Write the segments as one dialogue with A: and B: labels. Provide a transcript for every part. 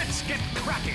A: Let's get cracking!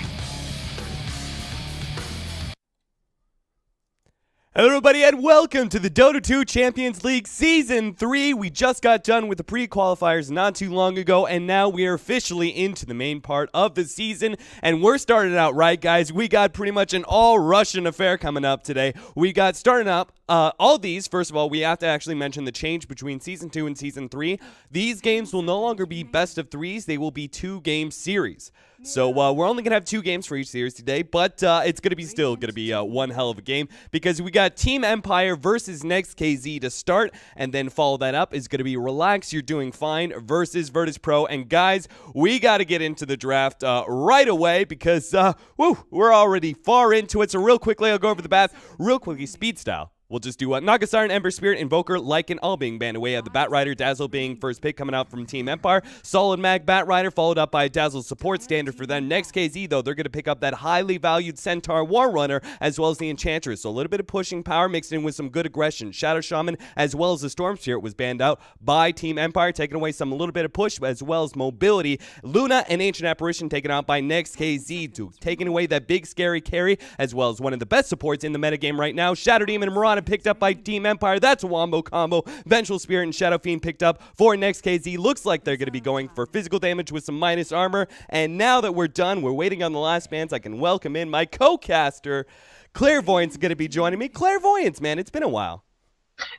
B: Hello everybody and welcome to the Dota 2 Champions League Season 3. We just got done with the pre-qualifiers not too long ago, and now we are officially into the main part of the season, and we're starting out right, guys. We got pretty much an all-Russian affair coming up today. We got starting up all these. First of all, we have to actually mention the change between Season 2 and Season 3. These games will no longer be best of threes. They will be two-game series. So we're only going to have 2 games for each series today, but it's going to be one hell of a game because we got Team Empire versus Next.kz to start, and then follow that up is going to be Relax, You're Doing Fine versus virtus.pro. And guys, we got to get into the draft right away because we're already far into it. So real quickly, I'll go over the bats real quickly, speed style. We'll just do Nagasar and Ember Spirit, Invoker, Lycan, all being banned away. The Bat Rider, Dazzle being first pick coming out from Team Empire. Solid Mag, Bat Rider, followed up by Dazzle support standard for them. Next.kz, though, they're going to pick up that highly valued Centaur War Runner, as well as the Enchantress. So a little bit of pushing power mixed in with some good aggression. Shadow Shaman, as well as the Storm Spirit, was banned out by Team Empire, taking away a little bit of push, as well as mobility. Luna and Ancient Apparition taken out by Next.kz, taking away that big scary carry, as well as one of the best supports in the metagame right now. Shadow Demon and Mirana picked up by Team Empire. That's a wombo combo. Vengeful Spirit and Shadow Fiend picked up for Next.kz. Looks like they're going to be going for physical damage with some minus armor. And now that we're done, we're waiting on the last bans. I can welcome in my co-caster. Clairvoyance is going to be joining me. Clairvoyance, man, it's been a while.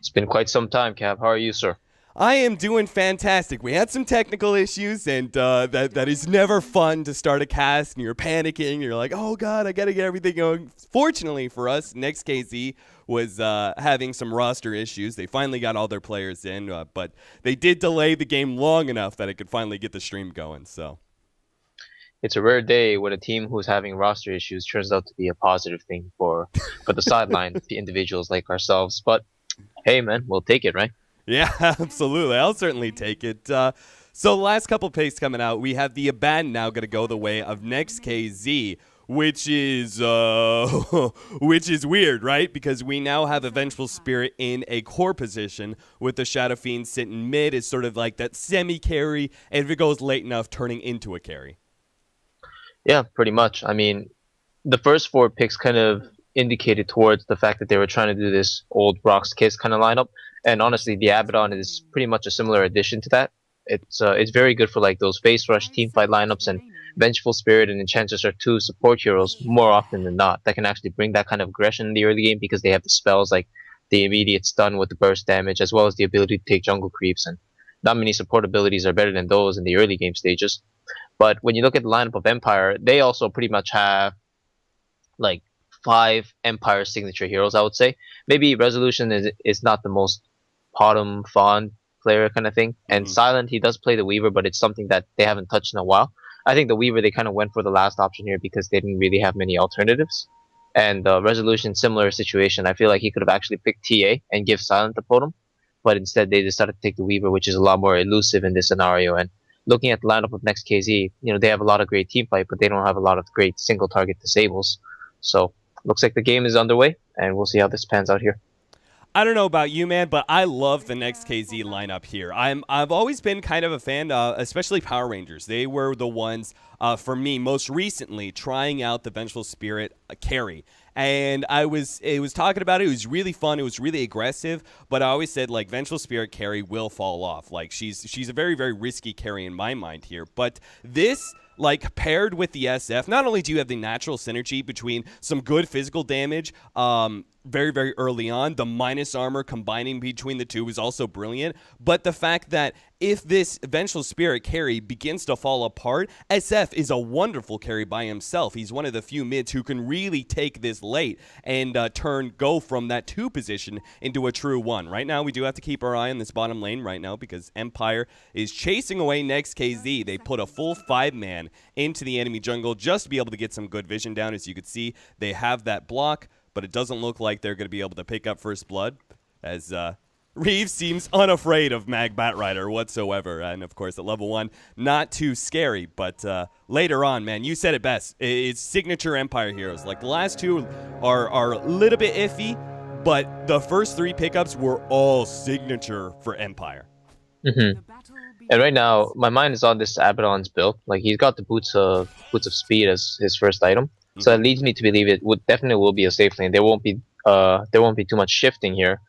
C: It's been quite some time, Cap. How are you, sir?
B: I am doing fantastic. We had some technical issues, and that is never fun to start a cast, and you're panicking. You're like, oh, God, I got to get everything going. Fortunately for us, Next.kz was having some roster issues. They finally got all their players in, but they did delay the game long enough that it could finally get the stream going. So
C: it's a rare day when a team who's having roster issues turns out to be a positive thing for the sideline individuals like ourselves. But, hey, man, we'll take it, right?
B: Yeah, absolutely. I'll certainly take it. So the last couple picks coming out, we have the Abaddon now going to go the way of Next.kz, which is weird, right? Because we now have a Vengeful Spirit in a core position with the Shadow Fiend sitting mid. It's sort of like that semi-carry, and if it goes late enough, turning into a carry.
C: Yeah, pretty much. I mean, the first 4 picks kind of indicated towards the fact that they were trying to do this old Rocks Kiss kind of lineup. And honestly, the Abaddon is pretty much a similar addition to that. It's very good for like those face rush team fight lineups, and Vengeful Spirit and Enchantress are 2 support heroes more often than not that can actually bring that kind of aggression in the early game because they have the spells like the immediate stun with the burst damage, as well as the ability to take jungle creeps, and not many support abilities are better than those in the early game stages. But when you look at the lineup of Empire, they also pretty much have like 5 Empire signature heroes, I would say. Maybe Resolution is not the most bottom fond player kind of thing, and Silent, he does play the Weaver, but it's something that they haven't touched in a while. I think the Weaver, they kind of went for the last option here because they didn't really have many alternatives. And Resolution, similar situation. I feel like he could have actually picked TA and give Silent the totem, but instead they decided to take the Weaver, which is a lot more elusive in this scenario. And looking at the lineup of Next.kz, they have a lot of great team fight, but they don't have a lot of great single target disables. So looks like the game is underway, and we'll see how this pans out here.
B: I don't know about you, man, but I love the Next.kz lineup here. I've always been kind of a fan, especially Power Rangers. They were the ones, for me, most recently, trying out the Vengeful Spirit carry. And it was talking about it. It was really fun. It was really aggressive. But I always said, like, Vengeful Spirit carry will fall off. Like, she's a very, very risky carry in my mind here. But this, like, paired with the SF, not only do you have the natural synergy between some good physical damage, very, very early on, the minus armor combining between the two is also brilliant. But the fact that if this Vengeful Spirit carry begins to fall apart, SF is a wonderful carry by himself. He's one of the few mids who can really take this late and go from that 2 position into a true 1. Right now, we do have to keep our eye on this bottom lane right now because Empire is chasing away Next.kz. They put a full 5-man into the enemy jungle just to be able to get some good vision down. As you can see, they have that block, but it doesn't look like they're going to be able to pick up first blood as Reeves seems unafraid of Mag Bat Rider whatsoever. And, of course, at level 1, not too scary. But later on, man, you said it best. It's signature Empire heroes. Like, the last 2 are a little bit iffy, but the first 3 pickups were all signature for Empire.
C: Hmm. And right now, my mind is on this Abaddon's build. Like he's got the boots of speed as his first item, so that leads me to believe it would definitely will be a safe lane. There won't be too much shifting here.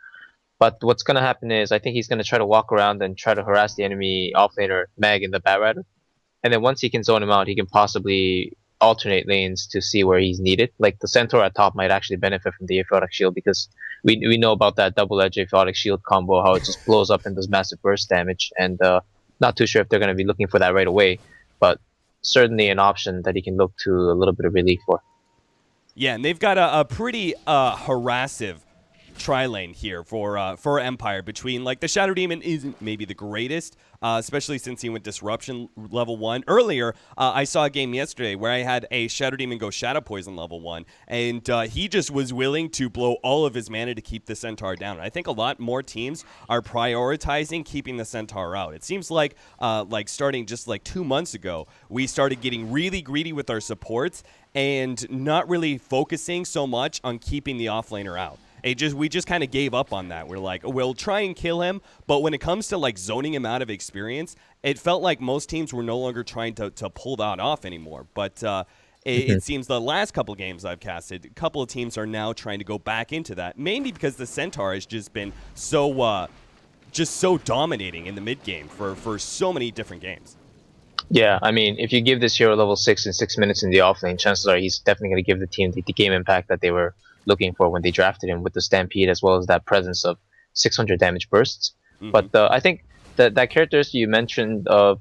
C: But what's gonna happen is I think he's gonna try to walk around and try to harass the enemy offlaner Mag in the Batrider. And then once he can zone him out, he can possibly alternate lanes to see where he's needed. Like the Centaur at top might actually benefit from the Aphrodite Shield because we know about that double-edged Aphrodite Shield combo, how it just blows up and does massive burst damage. And not too sure if they're going to be looking for that right away, but certainly an option that he can look to a little bit of relief for.
B: Yeah, and they've got a pretty harassive tri-lane here for Empire between, like, the Shadow Demon isn't maybe the greatest, especially since he went Disruption level 1. Earlier, I saw a game yesterday where I had a Shadow Demon go Shadow Poison level 1, and he just was willing to blow all of his mana to keep the Centaur down. I think a lot more teams are prioritizing keeping the Centaur out. It seems like starting just like 2 months ago, we started getting really greedy with our supports and not really focusing so much on keeping the offlaner out. We just kind of gave up on that. We're like, we'll try and kill him, but when it comes to like zoning him out of experience, it felt like most teams were no longer trying to pull that off anymore. But it seems the last couple games I've casted, a couple of teams are now trying to go back into that, mainly because the Centaur has just been so dominating in the mid game for so many different games.
C: Yeah, I mean, if you give this hero level 6 in 6 minutes in the offlane, chances are he's definitely going to give the team the game impact that they were looking for when they drafted him, with the Stampede as well as that presence of 600 damage bursts. But I think that characteristic you mentioned of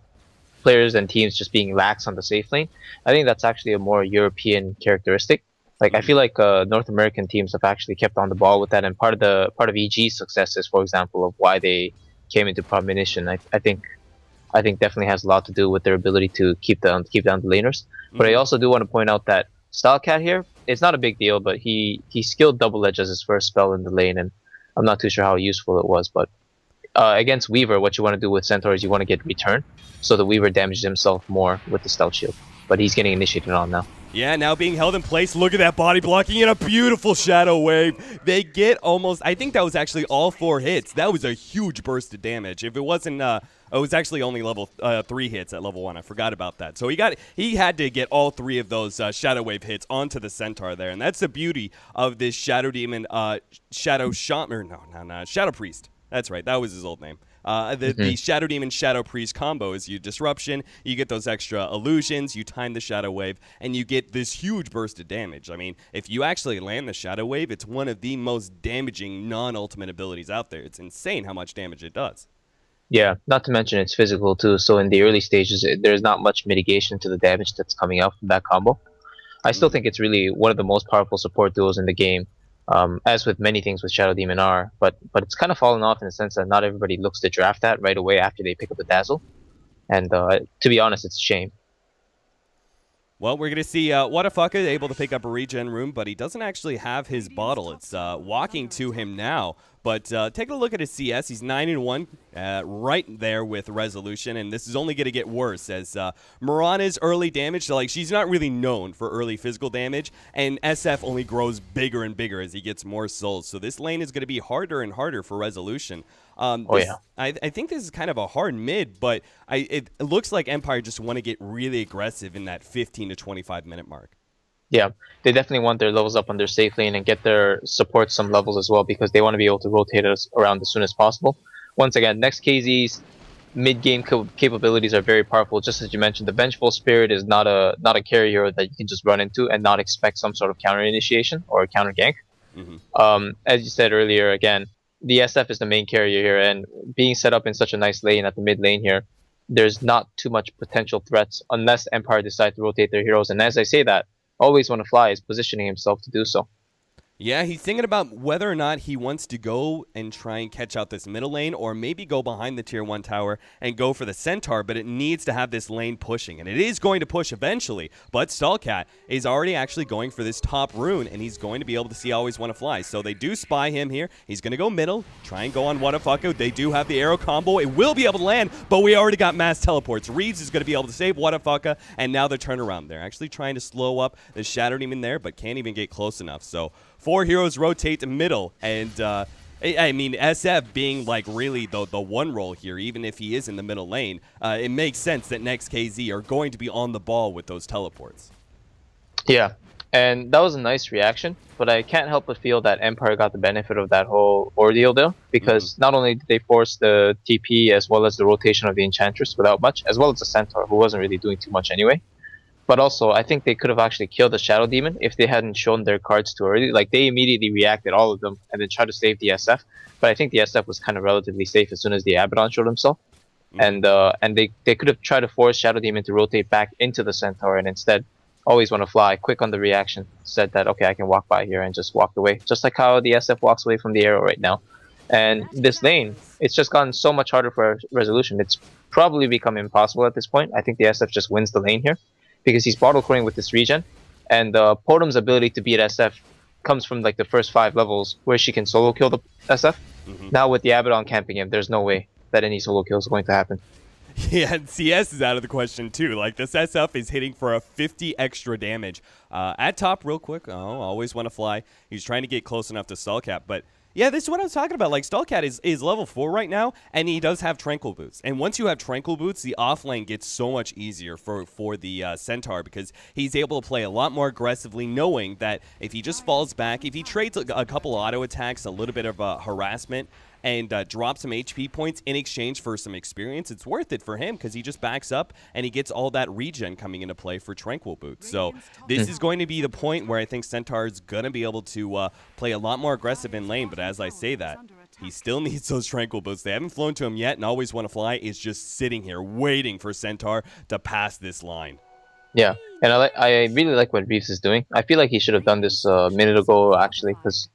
C: players and teams just being lax on the safe lane, I think that's actually a more European characteristic. Like I feel like North American teams have actually kept on the ball with that, and part of EG's successes, for example, of why they came into prominence, I think definitely has a lot to do with their ability to keep down the laners. But I also do want to point out that Stylecat here, it's not a big deal, but he skilled Double Edge as his first spell in the lane, and I'm not too sure how useful it was. But against Weaver, what you want to do with Centaur is you want to get return, so the Weaver damages himself more with the Stealth Shield. But he's getting initiated on now.
B: Yeah, now being held in place. Look at that body blocking and a beautiful Shadow Wave. They get almost, I think that was actually all 4 hits. That was a huge burst of damage. If it wasn't, it was actually only level 3 hits at level 1. I forgot about that. So he had to get all 3 of those Shadow Wave hits onto the Centaur there. And that's the beauty of this Shadow Demon, Shadow Priest. That's right. That was his old name. The Shadow Demon Shadow Priest combo is you Disruption, you get those extra illusions, you time the Shadow Wave, and you get this huge burst of damage. I mean, if you actually land the Shadow Wave, it's one of the most damaging non-ultimate abilities out there. It's insane how much damage it does.
C: Yeah, not to mention it's physical too, so in the early stages, there's not much mitigation to the damage that's coming out from that combo. I still think it's really one of the most powerful support duos in the game. As with many things with Shadow Demon R, but it's kind of fallen off in the sense that not everybody looks to draft that right away after they pick up the Dazzle, and to be honest, it's a shame.
B: Well, we're going to see Wadafaka able to pick up a regen room, but he doesn't actually have his bottle. It's walking to him now. But take a look at his CS. He's 9-1, right there with Resolution, and this is only going to get worse as Mirana's early damage. So, like, she's not really known for early physical damage, and SF only grows bigger and bigger as he gets more souls. So this lane is going to be harder and harder for Resolution. I think this is kind of a hard mid, but it looks like Empire just want to get really aggressive in that 15 to 25 minute mark.
C: Yeah, they definitely want their levels up on their safe lane and get their support some levels as well, because they want to be able to rotate us around as soon as possible. Once again, Next.kz's mid-game capabilities are very powerful. Just as you mentioned, the Vengeful Spirit is not a carry hero that you can just run into and not expect some sort of counter initiation or counter gank. As you said earlier, again, the SF is the main carrier here, and being set up in such a nice lane at the mid lane here, there's not too much potential threats unless Empire decide to rotate their heroes. And as I say that, Always Wanna Fly is positioning himself to do so.
B: Yeah, he's thinking about whether or not he wants to go and try and catch out this middle lane, or maybe go behind the tier 1 tower and go for the Centaur, but it needs to have this lane pushing, and it is going to push eventually, but Stallcat is already actually going for this top rune, and he's going to be able to see Always Wanna Fly. So they do spy him here. He's going to go middle, try and go on Wadafaka. They do have the arrow combo. It will be able to land, but we already got mass teleports. Reeves is going to be able to save Wadafaka, and now they're turnaround. They're actually trying to slow up the Shadow Demon there, but can't even get close enough. So 4 heroes rotate to middle, and I mean, SF being like really the one role here, even if he is in the middle lane, it makes sense that Next.kz are going to be on the ball with those teleports.
C: Yeah, and that was a nice reaction, but I can't help but feel that Empire got the benefit of that whole ordeal there, because not only did they force the TP as well as the rotation of the Enchantress without much, as well as the Centaur, who wasn't really doing too much anyway, but also I think they could have actually killed the Shadow Demon if they hadn't shown their cards too early. Like, they immediately reacted, all of them, and then tried to save the SF, but I think the SF was kind of relatively safe as soon as the Abaddon showed himself. And they could have tried to force Shadow Demon to rotate back into the Centaur, and instead always want to fly, quick on the reaction, said that, okay, I can walk by here, and just walked away. Just like how the SF walks away from the arrow right now. And this lane, it's just gotten so much harder for resolution. It's probably become impossible at this point. I think the SF just wins the lane here, because he's bottle coring with this regen, and Podum's ability to beat SF comes from like the first 5 levels, where she can solo kill the SF. Now with the Abaddon camping him, there's no way that any solo kill is going to happen.
B: Yeah, and CS is out of the question too. Like, this SF is hitting for a 50 extra damage. At top, real quick, always want to fly. He's trying to get close enough to Skullcat, but yeah, this is what I was talking about. Like, Skullcat is level 4 right now, and he does have Tranquil Boots. And once you have Tranquil Boots, the off lane gets so much easier for the Centaur, because he's able to play a lot more aggressively, knowing that if he just falls back, if he trades a couple auto attacks, a little bit of harassment, and drop some HP points in exchange for some experience, it's worth it for him, because he just backs up and he gets all that regen coming into play for Tranquil Boots. So this is going to be the point where I think Centaur is going to be able to play a lot more aggressive in lane, but as I say that, he still needs those Tranquil Boots. They haven't flown to him yet, and Always Want to Fly is just sitting here waiting for Centaur to pass this line.
C: Yeah, and I really like what Reeves is doing. I feel like he should have done this a minute ago, actually, because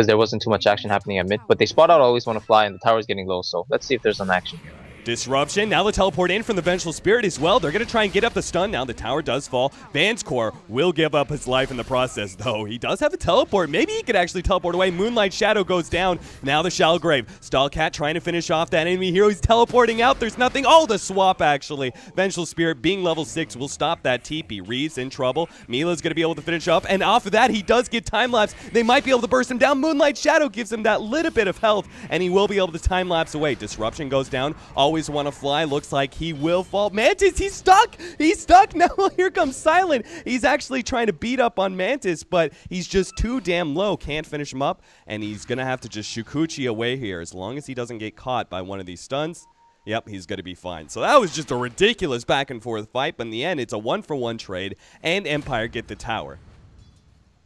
C: there wasn't too much action happening at mid. But they spot out Always Want to Fly, and the tower's getting low, so let's see if there's some action.
B: Disruption. Now the teleport in from the Vengeful Spirit as well. They're going to try and get up the stun. Now the tower does fall. Van's Core will give up his life in the process, though. He does have a teleport. Maybe he could actually teleport away. Moonlight Shadow goes down. Now the Shallow Grave. Skullcat trying to finish off that enemy hero. He's teleporting out. There's nothing. Oh, the swap, actually. Vengeful Spirit being level 6 will stop that TP. Reeves in trouble. Mila's going to be able to finish off. And off of that, he does get time-lapse. They might be able to burst him down. Moonlight Shadow gives him that little bit of health, and he will be able to time-lapse away. Disruption goes down. Always Want to Fly. Looks like he will fall. Mantis, he's stuck. He's stuck. Now here comes Silent. He's actually trying to beat up on Mantis, but he's just too damn low. Can't finish him up, and he's going to have to just Shukuchi away here. As long as he doesn't get caught by one of these stuns, yep, he's going to be fine. So that was just a ridiculous back and forth fight, but in the end, it's a 1-for-1 trade, and Empire get the tower.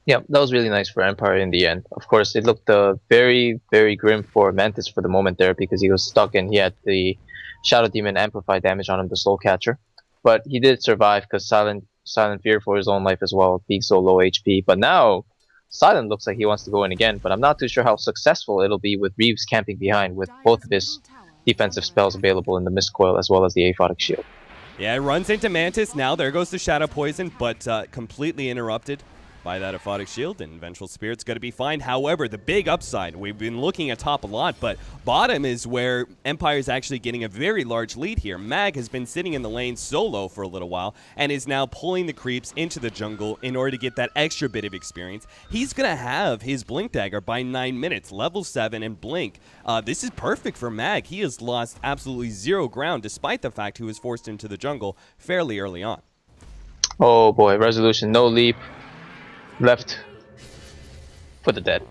C: Yeah, that was really nice for Empire in the end. Of course, it looked very, very grim for Mantis for the moment there, because he was stuck and he had the Shadow Demon amplify damage on him, the Soul Catcher. But he did survive, because Silent feared for his own life as well, being so low HP. But now, Silent looks like he wants to go in again, but I'm not too sure how successful it'll be with Reeves camping behind, with both of his defensive spells available in the Mist Coil as well as the Aphotic Shield.
B: Yeah, it runs into Mantis. Now there goes the Shadow Poison, but completely interrupted by that Aphotic Shield, and Vengeful Spirit's going to be fine. However, the big upside, we've been looking at top a lot, but bottom is where Empire's actually getting a very large lead here. Mag has been sitting in the lane solo for a little while and is now pulling the creeps into the jungle in order to get that extra bit of experience. He's going to have his Blink Dagger by 9 minutes, level 7 and Blink. This is perfect for Mag. He has lost absolutely 0 ground despite the fact he was forced into the jungle fairly early on.
C: Oh boy, resolution, no leap. Left for the dead.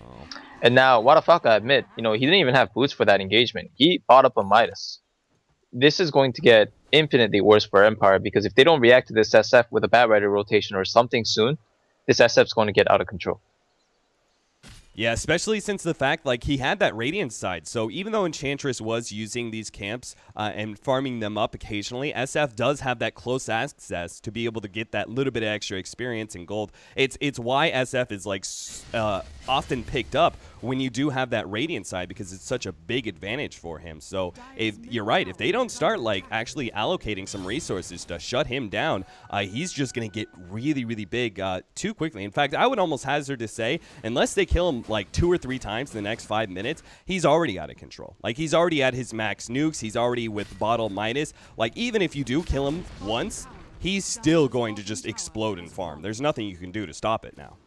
C: And now, what the fuck, I admit, he didn't even have boots for that engagement. He bought up a Midas. This is going to get infinitely worse for Empire, because if they don't react to this SF with a Bat Rider rotation or something soon, this SF's going to get out of control.
B: Yeah, especially since the fact, like, he had that Radiant side. So even though Enchantress was using these camps and farming them up occasionally, SF does have that close access to be able to get that little bit of extra experience in gold. It's why SF is, like, often picked up when you do have that Radiant side, because it's such a big advantage for him. So you're right. If they don't start, like, actually allocating some resources to shut him down, he's just going to get really, really big too quickly. In fact, I would almost hazard to say, unless they kill him like 2 or 3 times in the next 5 minutes, he's already out of control. Like, he's already at his max nukes. He's already with bottle Midas. Like, even if you do kill him once, he's still going to just explode and farm. There's nothing you can do to stop it now.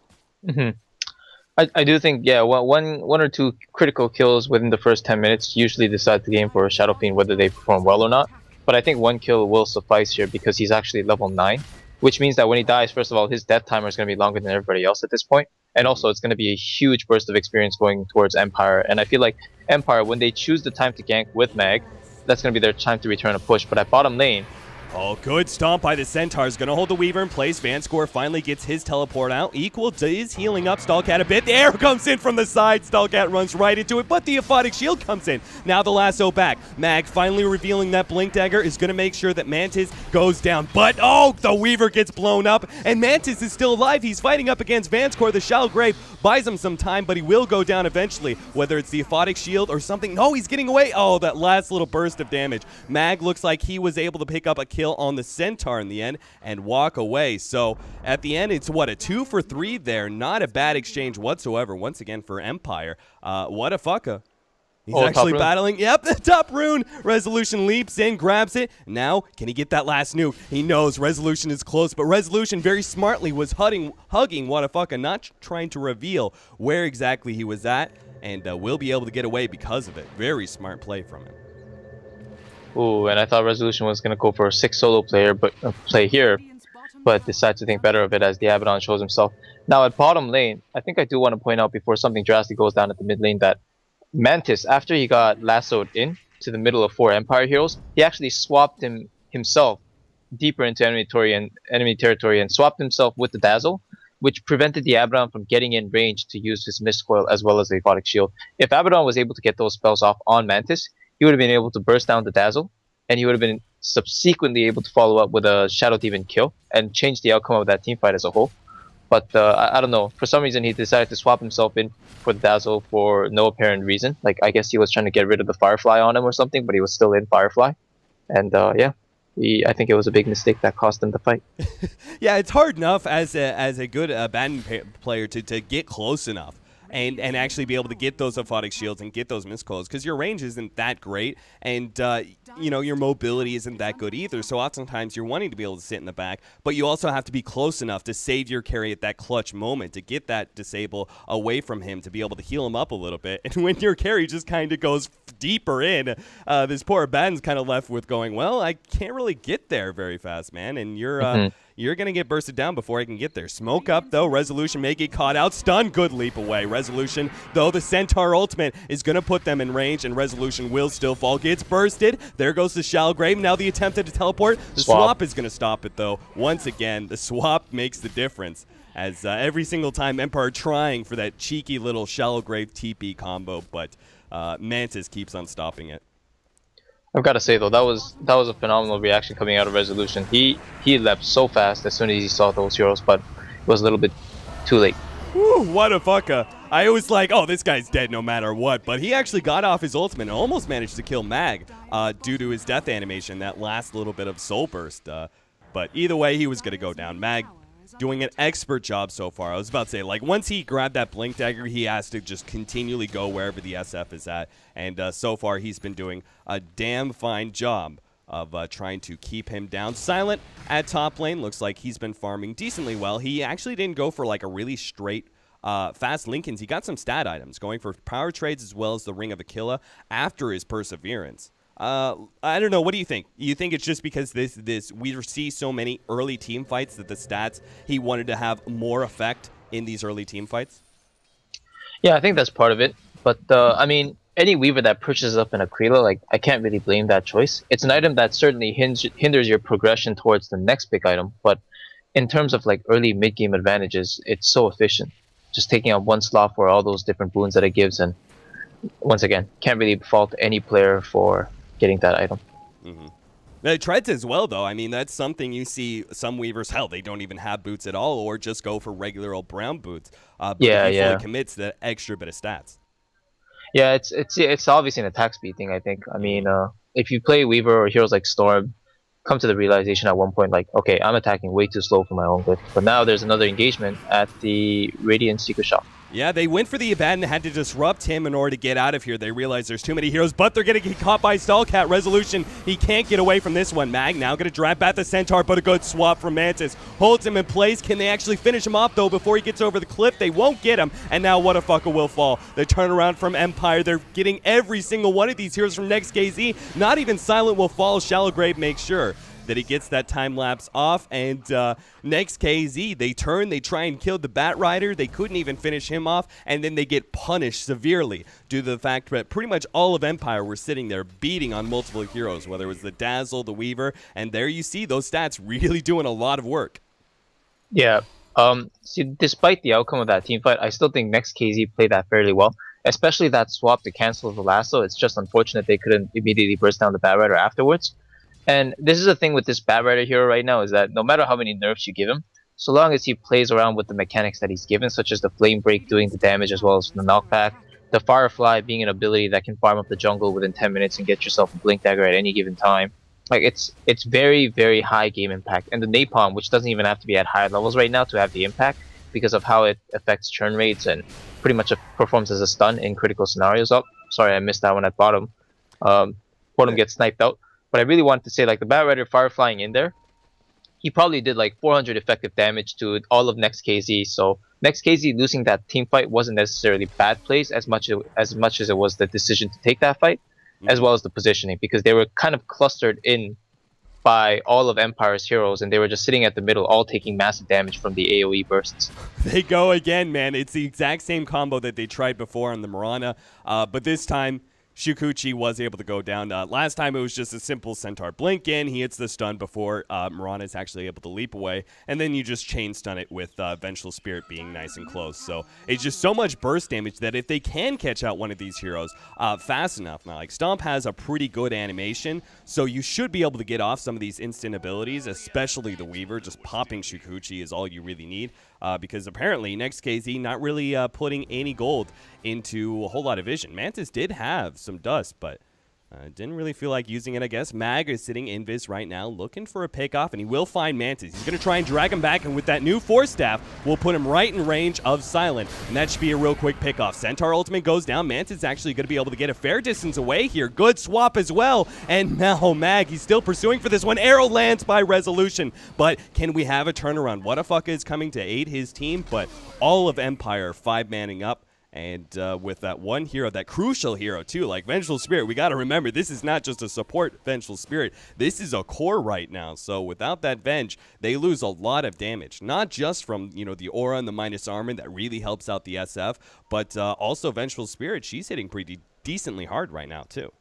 C: I do think, yeah, one or two critical kills within the first 10 minutes usually decide the game for Shadow Fiend whether they perform well or not. But I think one kill will suffice here because he's actually level 9, which means that when he dies, first of all, his death timer is going to be longer than everybody else at this point. And also, it's going to be a huge burst of experience going towards Empire. And I feel like Empire, when they choose the time to gank with Mag, that's going to be their time to return a push. But at bottom lane,
B: Oh, good stomp by the Centaurs. Gonna hold the Weaver in place. Vanscore finally gets his teleport out. Equal is healing up Stallcat a bit. The arrow comes in from the side. Stallcat runs right into it, but the Aphotic Shield comes in. Now the lasso back. Mag finally revealing that Blink Dagger is gonna make sure that Mantis goes down. But, oh, the Weaver gets blown up, and Mantis is still alive. He's fighting up against Vanscore. The Shallow Grave buys him some time, but he will go down eventually, whether it's the Aphotic Shield or something. No, he's getting away. Oh, that last little burst of damage. Mag looks like he was able to pick up a kill on the Centaur in the end and walk away. So at the end, it's what, a 2 for 3 there. Not a bad exchange whatsoever once again for Empire. What a fucka. He's actually battling. Yep, the top rune. Resolution leaps in, grabs it. Now, can he get that last nuke? He knows Resolution is close, but Resolution very smartly was hugging What a fucka, not trying to reveal where exactly he was at, and will be able to get away because of it. Very smart play from him.
C: ooh, and I thought Resolution was going to go for a 6 solo play here, but decides to think better of it as the Abaddon shows himself. Now at bottom lane, I think I do want to point out before something drastic goes down at the mid lane that Mantis, after he got lassoed in to the middle of 4 Empire heroes, he actually swapped himself deeper into enemy territory and swapped himself with the Dazzle, which prevented the Abaddon from getting in range to use his Mist Coil as well as the Aphotic Shield. If Abaddon was able to get those spells off on Mantis, he would have been able to burst down the Dazzle, and he would have been subsequently able to follow up with a Shadow Demon kill and change the outcome of that teamfight as a whole. But I don't know, for some reason he decided to swap himself in for the Dazzle for no apparent reason. Like, I guess he was trying to get rid of the Firefly on him or something, but he was still in Firefly. And yeah, I think it was a big mistake that cost him the fight.
B: Yeah, it's hard enough as a good Batten player to get close enough and actually be able to get those Aphotic Shields and get those Mist Coils, because your range isn't that great, and your mobility isn't that good either. So oftentimes you're wanting to be able to sit in the back, but you also have to be close enough to save your carry at that clutch moment, to get that disable away from him, to be able to heal him up a little bit. And when your carry just kind of goes deeper in, this poor Batten's kind of left with going, well, I can't really get there very fast, man, and you're going to get bursted down before I can get there. Smoke up, though. Resolution may get caught out. Stun, good leap away. Resolution, though, the Centaur ultimate is going to put them in range, and Resolution will still fall. Gets bursted. There goes the Shallow Grave. Now the attempted to teleport. The swap is going to stop it, though. Once again, the swap makes the difference, as every single time Empire trying for that cheeky little Shallow Grave TP combo, but Mantis keeps on stopping it.
C: I've got to say though, that was a phenomenal reaction coming out of Resolution. He leapt so fast as soon as he saw those heroes, but it was a little bit too late.
B: Whew, what a fucka. I was like, oh, this guy's dead no matter what, but he actually got off his ultimate and almost managed to kill Mag due to his death animation, that last little bit of soul burst. But either way, he was going to go down. Mag doing an expert job so far. I was about to say, like, once he grabbed that Blink Dagger, he has to just continually go wherever the SF is at. And so far, he's been doing a damn fine job of trying to keep him down. Silent at top lane. Looks like he's been farming decently well. He actually didn't go for, like, a really straight fast Lincolns. He got some stat items, going for power trades as well as the Ring of Aquila after his Perseverance. I don't know. What do you think? You think it's just because we see so many early team fights that the stats, he wanted to have more effect in these early team fights?
C: Yeah, I think that's part of it. But I mean, any Weaver that pushes up an Aquila, like, I can't really blame that choice. It's an item that certainly hinders your progression towards the next big item. But in terms of like early mid game advantages, it's so efficient. Just taking out one slot for all those different boons that it gives, and once again, can't really fault any player for getting that item.
B: Treads as well, though. I mean, that's something you see some Weavers, hell, they don't even have boots at all, or just go for regular old brown boots. But he fully commits that extra bit of stats.
C: Yeah, it's obviously an attack speed thing, I think. I mean, if you play Weaver or heroes like Storm, come to the realization at one point, like, okay, I'm attacking way too slow for my own good. But now there's another engagement at the Radiant Secret Shop.
B: Yeah, they went for the Abaddon and had to disrupt him in order to get out of here. They realize there's too many heroes, but they're going to get caught by Stallcat. Resolution, he can't get away from this one. Mag now going to drag back the Centaur, but a good swap from Mantis. Holds him in place. Can they actually finish him off, though, before he gets over the cliff? They won't get him, and now Whatafucka will fall. The turnaround from Empire, they're getting every single one of these heroes from Next.kz. Not even Silent will fall. Shallow Grave makes sure that he gets that time lapse off, and Next.kz, they turn, they try and kill the Bat Rider. They couldn't even finish him off, and then they get punished severely due to the fact that pretty much all of Empire were sitting there beating on multiple heroes, whether it was the Dazzle, the Weaver, and there you see those stats really doing a lot of work.
C: Yeah. See, despite the outcome of that team fight, I still think Next.kz played that fairly well, especially that swap to cancel the lasso. It's just unfortunate they couldn't immediately burst down the Bat Rider afterwards. And this is the thing with this Bat Rider hero right now, is that no matter how many nerfs you give him, so long as he plays around with the mechanics that he's given, such as the Flame Break doing the damage as well as the knockback, the Firefly being an ability that can farm up the jungle within 10 minutes and get yourself a Blink Dagger at any given time. Like, it's very, very high game impact. And the Napalm, which doesn't even have to be at high levels right now to have the impact, because of how it affects churn rates and pretty much performs as a stun in critical scenarios. Oh, sorry, I missed that one at bottom. Bottom gets sniped out. But I really wanted to say, like, the Bat Rider Fireflying in there, he probably did like 400 effective damage to all of Next.kz. So Next.kz losing that team fight wasn't necessarily bad plays as much as it was the decision to take that fight, as well as the positioning, because they were kind of clustered in by all of Empire's heroes, and they were just sitting at the middle, all taking massive damage from the AoE bursts.
B: They go again, man. It's the exact same combo that they tried before on the Mirana, but this time Shukuchi was able to go down. Last time it was just a simple Centaur blink in. He hits the stun before Mirana is actually able to leap away, and then you just chain stun it with Vengeful Spirit being nice and close. So it's just so much burst damage that if they can catch out one of these heroes fast enough, now like Stomp has a pretty good animation, so you should be able to get off some of these instant abilities, especially the Weaver. Just popping Shukuchi is all you really need. Because apparently Next.kz not really putting any gold into a whole lot of vision. Mantis did have some dust, but didn't really feel like using it, I guess. Mag is sitting invis right now, looking for a pick-off, and he will find Mantis. He's going to try and drag him back, and with that new Force Staff, will put him right in range of Silent, and that should be a real quick pick-off. Centaur ultimate goes down. Mantis is actually going to be able to get a fair distance away here. Good swap as well, and now Mag, he's still pursuing for this one. Arrow lands by Resolution, but can we have a turnaround? Whatafucka is coming to aid his team, but all of Empire 5-manning up. And with that one hero, that crucial hero too, like Vengeful Spirit, we got to remember this is not just a support Vengeful Spirit. This is a core right now. So without that Venge, they lose a lot of damage. Not just from, you know, the aura and the minus armor that really helps out the SF, but also Vengeful Spirit. She's hitting pretty decently hard right now too.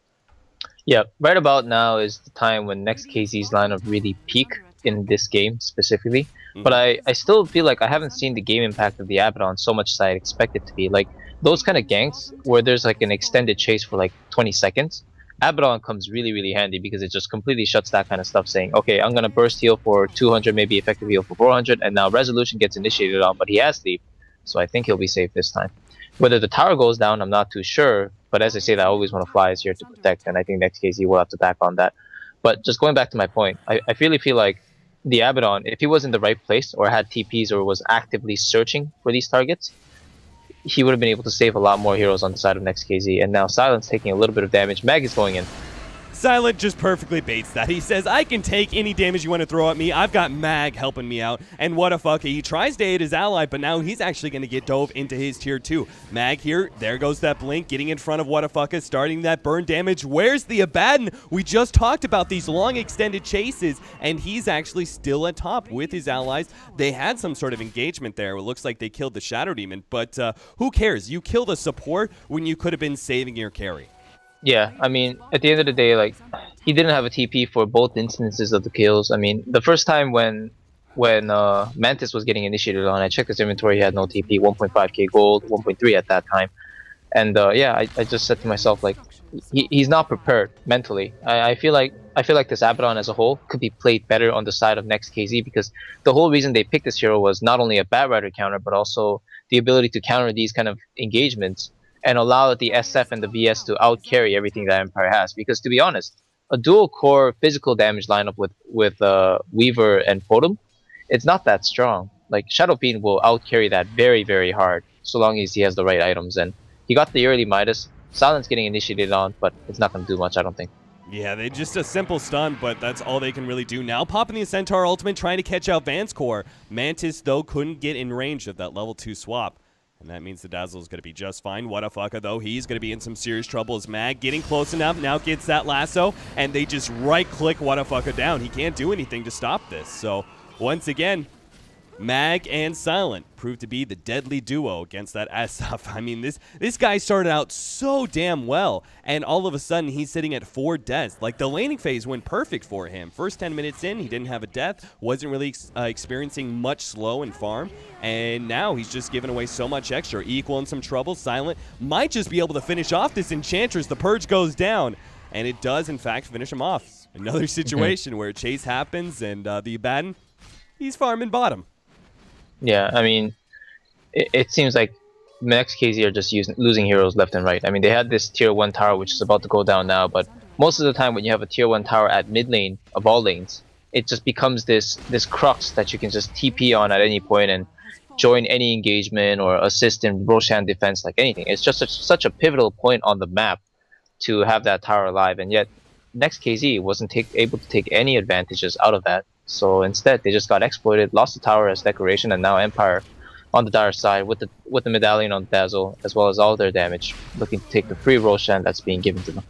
C: Yeah, right about now is the time when Next.kz's lineup really peak in this game specifically. But I still feel like I haven't seen the game impact of the Abaddon so much as I expect it to be. Like, those kind of ganks where there's like an extended chase for like 20 seconds, Abaddon comes really, really handy because it just completely shuts that kind of stuff, saying, okay, I'm going to burst heal for 200, maybe effective heal for 400, and now Resolution gets initiated on, but he has Leap, so I think he'll be safe this time. Whether the tower goes down, I'm not too sure, but as I say, I always want to fly is here to protect, and I think Next.kz will have to back on that. But just going back to my point, I really feel like the Abaddon, if he was in the right place or had TPs or was actively searching for these targets, he would have been able to save a lot more heroes on the side of Next.kz. And now Silent's taking a little bit of damage. Mag is going in.
B: Silent just perfectly baits that. He says, I can take any damage you want to throw at me. I've got Mag helping me out. And Whatafucka, he tries to aid his ally, but now he's actually going to get dove into his tier 2. Mag here, there goes that blink, getting in front of Whatafucka, starting that burn damage. Where's the Abaddon? We just talked about these long extended chases, and he's actually still at top with his allies. They had some sort of engagement there. It looks like they killed the Shadow Demon, but who cares? You killed a support when you could have been saving your carry.
C: Yeah, I mean, at the end of the day, like, he didn't have a TP for both instances of the kills. I mean, the first time when Mantis was getting initiated on, I checked his inventory, he had no TP, 1.5k gold, 1.3 at that time. And yeah, I just said to myself, like, he's not prepared mentally. I feel like this Abaddon as a whole could be played better on the side of Next.kz, because the whole reason they picked this hero was not only a Bat Rider counter, but also the ability to counter these kind of engagements and allow the SF and the VS to out-carry everything that Empire has. Because to be honest, a dual-core physical damage lineup with Weaver and Totem, it's not that strong. Like, Shadow Fiend will out-carry that very, very hard. so long as he has the right items. And he got the early Midas. Silence getting initiated on, but it's not going to do much, I don't think.
B: Yeah, they just a simple stun, but that's all they can really do now. Popping the Centaur ultimate, trying to catch out Vance Core. Mantis, though, couldn't get in range of that level 2 swap. And that means the Dazzle is going to be just fine. Whatafaka, though, he's going to be in some serious trouble as Mag getting close enough, now gets that lasso, and they just right-click Whatafaka down. He can't do anything to stop this. So, once again, Mag and Silent proved to be the deadly duo against that SF. I mean, this guy started out so damn well, and all of a sudden he's sitting at 4 deaths. Like, the laning phase went perfect for him. First 10 minutes in, he didn't have a death, wasn't really experiencing much slow and farm, and now he's just giving away so much extra. Equal in some trouble. Silent might just be able to finish off this Enchantress. The Purge goes down, and it does, in fact, finish him off. Another situation where a chase happens, and the Abaddon, he's farming bottom.
C: Yeah, I mean, it seems like Next.kz are just losing heroes left and right. I mean, they had this tier 1 tower which is about to go down now, but most of the time when you have a tier 1 tower at mid lane of all lanes, it just becomes this crux that you can just TP on at any point and join any engagement or assist in Roshan defense, like anything. It's just such a pivotal point on the map to have that tower alive, and yet Next.kz wasn't able to take any advantages out of that. So instead, they just got exploited, lost the tower as decoration, and now Empire on the dire side with the medallion on Dazzle, as well as all their damage, looking to take the free Roshan that's being given to them.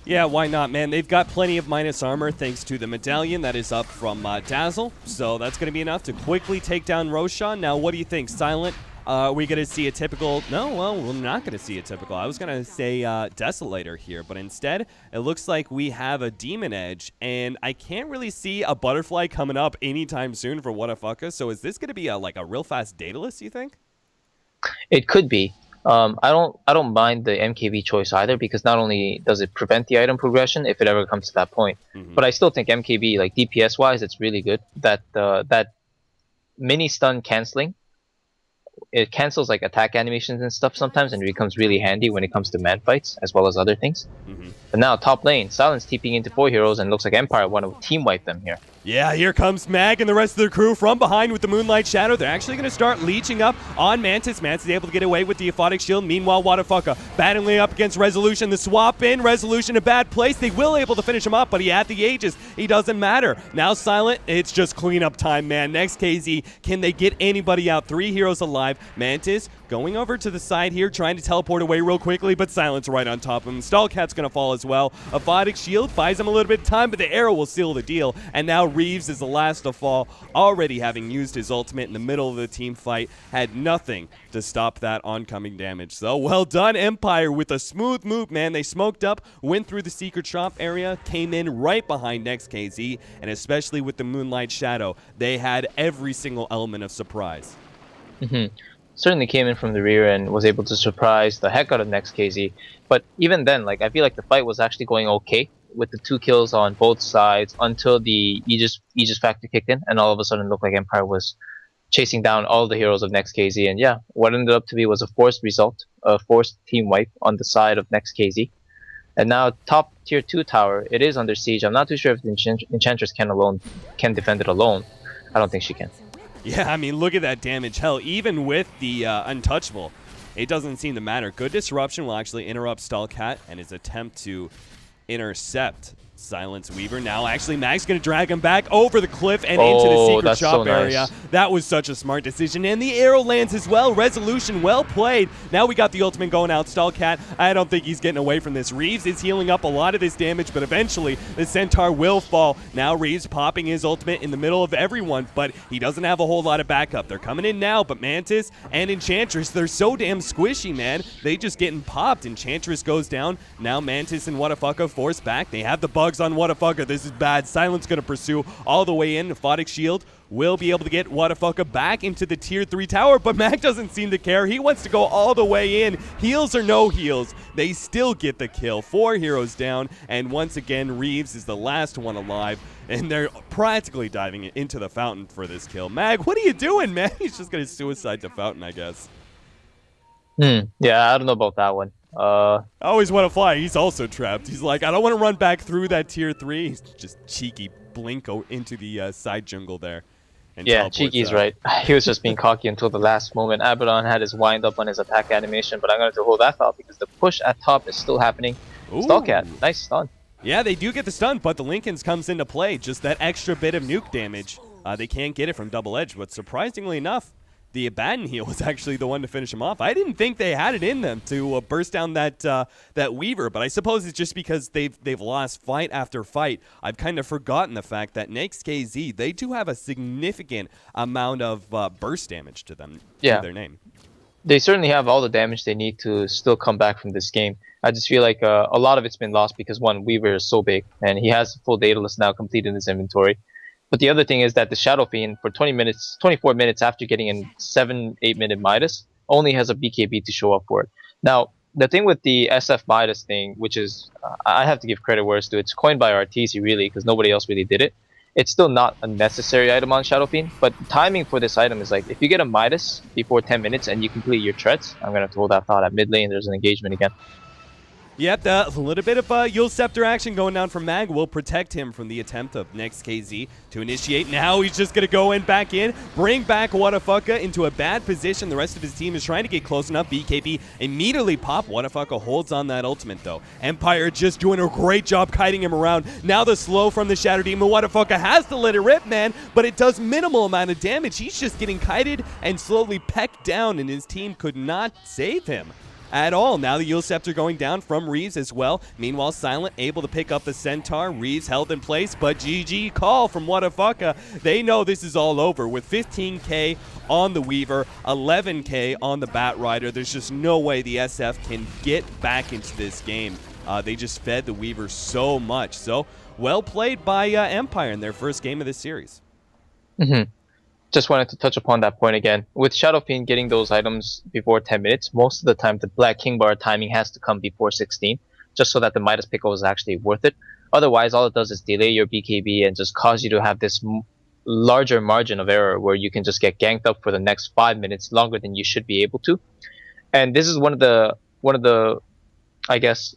B: Yeah, why not, man? They've got plenty of minus armor thanks to the medallion that is up from Dazzle, so that's going to be enough to quickly take down Roshan. Now, what do you think, Silent? Are we going to see a typical... No, well, we're not going to see a typical. I was going to say Desolator here, but instead, it looks like we have a Demon Edge, and I can't really see a Butterfly coming up anytime soon for Whatafaka, so is this going to be like a real fast Daedalus, you think?
C: It could be. I don't mind the MKB choice either, because not only does it prevent the item progression if it ever comes to that point, but I still think MKB, like DPS wise, it's really good. That mini stun canceling, it cancels like attack animations and stuff sometimes, and it becomes really handy when it comes to man fights as well as other things. But now top lane, Silence TPing into 4 heroes, and looks like Empire want to team wipe them here.
B: Yeah, here comes Mag and the rest of their crew from behind with the Moonlight Shadow. They're actually going to start leeching up on Mantis. Mantis is able to get away with the Aphotic Shield. Meanwhile, Whatafaka battling up against Resolution. The swap in, Resolution a bad place. They will able to finish him up, but he had the Aegis. He doesn't matter. Now Silent, it's just cleanup time, man. Next.kz, can they get anybody out? 3 heroes alive. Mantis going over to the side here, trying to teleport away real quickly, but Silent's right on top of him. Stallcat's going to fall as well. Aphotic Shield buys him a little bit of time, but the arrow will seal the deal. And now Reeves is the last to fall, already having used his ultimate in the middle of the team fight. Had nothing to stop that oncoming damage. So well done, Empire, with a smooth move, man. They smoked up, went through the secret shop area, came in right behind Next.kz, and especially with the Moonlight Shadow, they had every single element of surprise.
C: Certainly came in from the rear and was able to surprise the heck out of Next.kz. But even then, like, I feel like the fight was actually going okay with the 2 kills on both sides until the Aegis factor kicked in, and all of a sudden it looked like Empire was chasing down all the heroes of Next.kz. And yeah, what ended up to be was a forced result, a forced team wipe on the side of Next.kz. And now top tier 2 tower, it is under siege. I'm not too sure if the Enchantress can defend it alone. I don't think she can.
B: Yeah, I mean, look at that damage. Hell, even with the Untouchable, it doesn't seem to matter. Good Disruption will actually interrupt Stallcat and his attempt to intercept Silence Weaver. Now, actually, Mag's going to drag him back over the cliff and into the secret shop area. That was such a smart decision. And the arrow lands as well. Resolution, well played. Now we got the ultimate going out. Stallcat, I don't think he's getting away from this. Reeves is healing up a lot of this damage, but eventually the Centaur will fall. Now Reeves popping his ultimate in the middle of everyone, but he doesn't have a whole lot of backup. They're coming in now, but Mantis and Enchantress, they're so damn squishy, man. They just getting popped. Enchantress goes down. Now Mantis and Whatafaka force back. They have the bugs on Whatafaka. This is bad. Silence going to pursue all the way in. Aphotic Shield will be able to get Whatafaka back into the tier 3 tower, but Mag doesn't seem to care. He wants to go all the way in. Heals or no heals, they still get the kill. 4 heroes down, and once again, Reeves is the last one alive, and they're practically diving into the fountain for this kill. Mag, what are you doing, man? He's just going to suicide the fountain, I guess.
C: Yeah, I don't know about that one.
B: I always want to fly. He's also trapped. He's like, I don't want to run back through that tier 3. He's just cheeky blink into the side jungle there. and
C: Yeah,
B: teleports
C: Cheeky's
B: out.
C: right. He was just being cocky until the last moment. Abaddon had his wind up on his attack animation, but I'm going to hold that thought because the push at top is still happening. Stallcat, nice stun.
B: Yeah, they do get the stun, but the Lincolns comes into play. Just that extra bit of nuke damage. They can't get it from Double Edge, but surprisingly enough, the Abaddon heal was actually the one to finish him off. I didn't think they had it in them to burst down that Weaver, but I suppose it's just because they've lost fight after fight. I've kind of forgotten the fact that Next.kz, they do have a significant amount of burst damage to them, to their name.
C: They certainly have all the damage they need to still come back from this game. I just feel like a lot of it's been lost because, one, Weaver is so big, and he has full data list now complete in his inventory. But the other thing is that the Shadow Fiend, for 24 minutes after getting a 7-8 minute Midas, only has a BKB to show up for it. Now, the thing with the SF Midas thing, which is, I have to give credit where it's due, it's coined by RTC really, because nobody else really did it. It's still not a necessary item on Shadow Fiend, but timing for this item is like, if you get a Midas before 10 minutes and you complete your treads, I'm going to have to hold that thought at mid lane, there's an engagement again.
B: Yep, a little bit of Yule Scepter action going down from Mag will protect him from the attempt of Next.kz to initiate. Now he's just going to go back in, bring back Wadafucka into a bad position. The rest of his team is trying to get close enough. BKB immediately pop. Wadafucka holds on that ultimate, though. Empire just doing a great job kiting him around. Now the slow from the Shadow Demon. Wadafucka has to let it rip, man, but it does minimal amount of damage. He's just getting kited and slowly pecked down, and his team could not save him at all. Now the Yule Scepter going down from Reeves as well. Meanwhile, Silent able to pick up the Centaur. Reeves held in place, but GG call from Wadafucka. They know this is all over with 15k on the Weaver, 11k on the Bat Rider. There's just no way the SF can get back into this game. They just fed the Weaver so much. So, well played by Empire in their first game of this series.
C: Just wanted to touch upon that point again. With Shadow Fiend getting those items before 10 minutes, most of the time the Black King Bar timing has to come before 16, just so that the Midas pickup is actually worth it. Otherwise, all it does is delay your BKB and just cause you to have this larger margin of error where you can just get ganked up for the next 5 minutes longer than you should be able to. And this is one of the I guess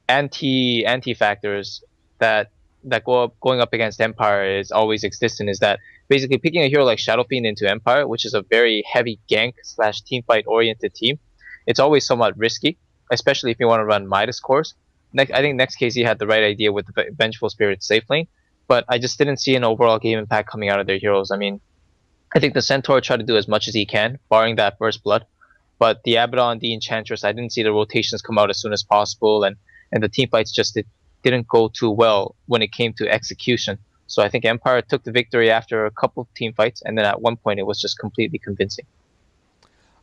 C: anti factors that going up against Empire is always existent, is that basically picking a hero like Shadow Fiend into Empire, which is a very heavy gank / teamfight oriented team, it's always somewhat risky, especially if you want to run Midas cores. I think Next.kz had the right idea with the Vengeful Spirit safe lane, but I just didn't see an overall game impact coming out of their heroes. I mean, I think the Centaur tried to do as much as he can, barring that first blood, but the Abaddon, the Enchantress, I didn't see the rotations come out as soon as possible, and the teamfights just didn't go too well when it came to execution. So I think Empire took the victory after a couple of team fights, and then at one point it was just completely convincing.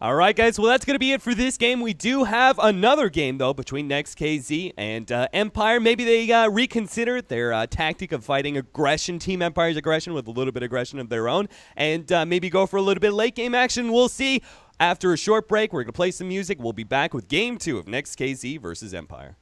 B: All right, guys. Well, that's going to be it for this game. We do have another game, though, between Next.kz and Empire. Maybe they reconsider their tactic of fighting aggression, Team Empire's aggression, with a little bit of aggression of their own, and maybe go for a little bit of late game action. We'll see. After a short break, we're going to play some music. We'll be back with Game 2 of Next.kz versus Empire.